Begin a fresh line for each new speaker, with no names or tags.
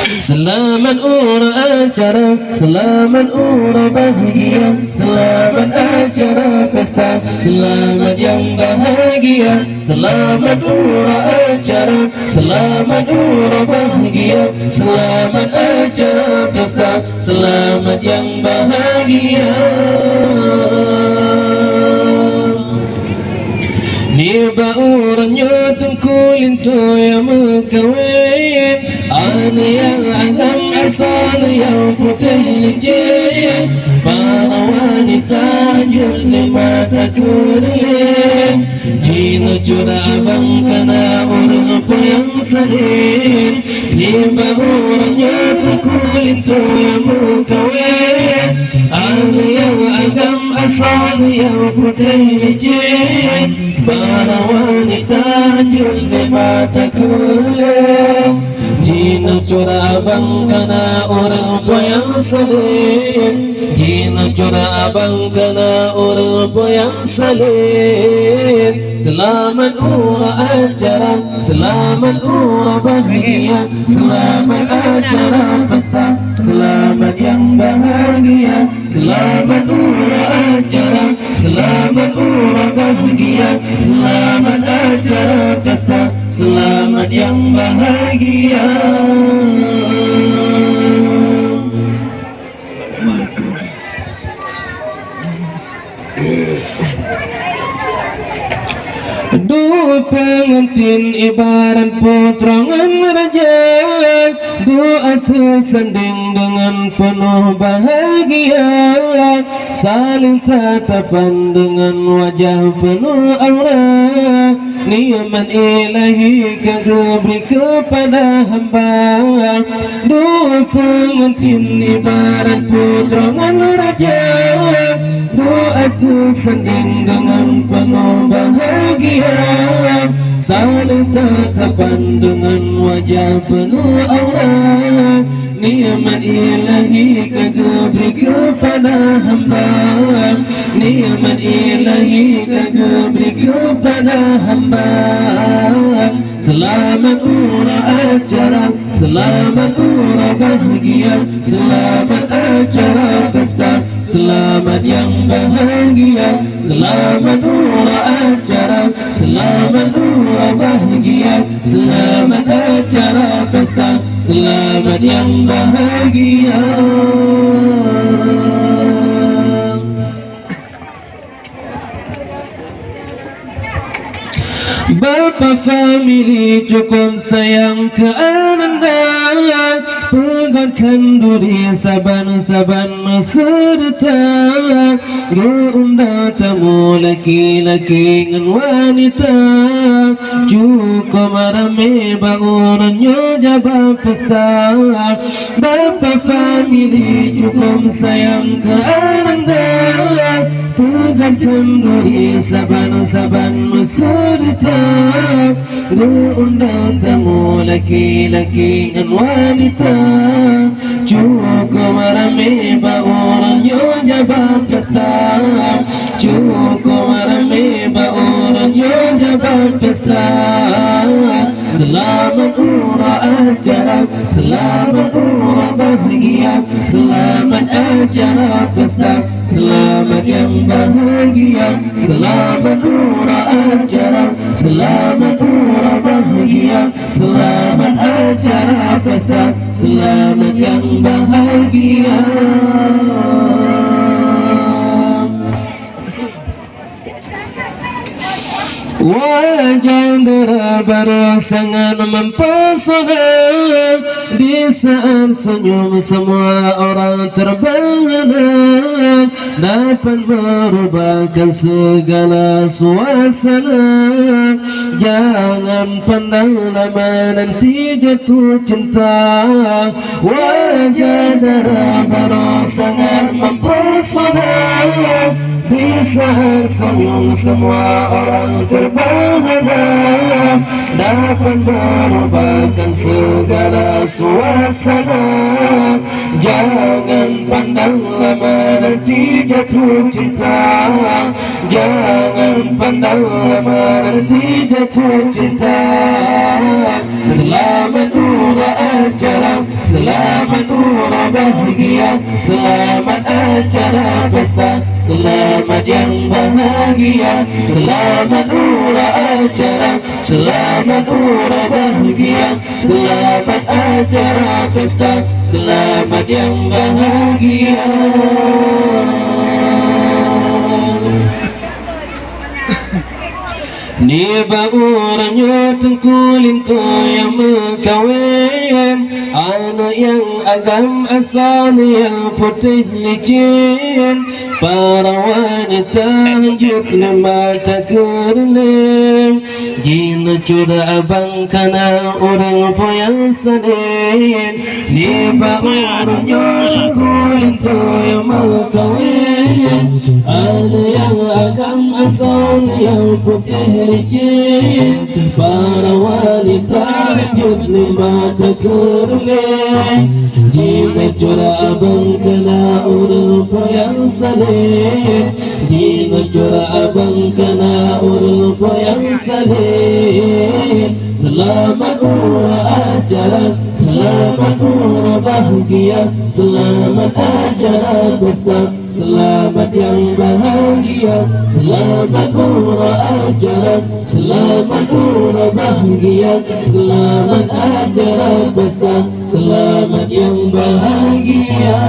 Selamat ura acara, selamat ura bahagia, selamat acara pesta, selamat yang bahagia. Selamat ura acara, selamat ura bahagia, selamat acara pesta, selamat yang bahagia. Niba uranya tungkulin to yang mekawin, ada yang agam asal yang putih licin, para wanita jurnal mata kuning, jino cura abang kana orang yang salin. Niba uranya tungkulin to yang mekawin, ada yang agam asal yang putih licin, para wanita jurnal mata kuning, jino cura abang kana orang yang salin, jino cura abang kana orang yang salin. Selamat ura acara, selamat ura bahagia, selamat acara pesta, selamat yang bahagia. Selamat ura acara, selamat ura bahagia, selamat acara pesta, selamat yang bahagia. Dua pengantin ibarat potrongan raja, dua tersanding dengan penuh bahagia, saling tatapan dengan wajah penuh aura. Nikmat ilahi kau beri kepada hamba. Dua pengantin ibarat potrongan raja, dua tersanding dengan penuh bahagia, saling tatapan dengan wajah penuh aura. Nikmat ilahi kau beri kepada hamba. Nikmat ilahi kau beri kepada hamba. Selamat ura acara, selamat ura bahagia, selamat acara pesta, selamat yang bahagia. Selamat ura acara, selamat ura bahagia, selamat acara pesta, selamat yang bahagia. Bapa family cukup sayang ke Ananda, pegangkan duri saban-saban serta diundang tamu laki-laki dengan wanita, cukup rame bangunannya jabah pesta. Bapa family cukup sayang ke Ananda, pegangkan duri saban-saban serta diundang tamu laki-laki dan wanita, cukup rame bangunannya jabah pesta, cukup rame bangunannya jabah pesta. Selamat ura acara, selamat ura bahagia, selamat acara pesta, selamat yang bahagia. Selamat ura acara, selamat ura bahagia, selamat acara pesta, selamat yang bahagia. Wajah dera sangat mempesona, di saat senyum semua orang terbahana, dapat merubahkan segala suasana. Jangan pandang lama nanti jatuh cinta. Wajah dera baru sangat mempesona, di saat senyum semua orang terbahana, dapat merubahkan segala suasana. Jangan pandang lama nanti jatuh cinta. Jangan pandang lama nanti jatuh cinta. Selamat ura acara, bahagia, selamat acara pesta, selamat yang bahagia, selamat ura acara, selamat ura bahagia, selamat acara pesta, selamat yang bahagia. Ni bauranya tengkulin tu yang mengkawin, anak yang agam asal yang putih licin, para wanita hanjut mata kerling, jina cuda abang kana orang po yang salin. Ni bauranya tengkulin tu yang mengkawin, anak yang agam asal yang putih licin, para wanita hanjut mata kerling, jina cuda abang kana orang po yang salin, jina cuda abang kana orang po yang salin. Selamat ura acara, selamat ura bahagia, selamat acara pesta, selamat yang bahagia, selamat ura acara, selamat ura bahagia, selamat acara pesta, selamat yang bahagia.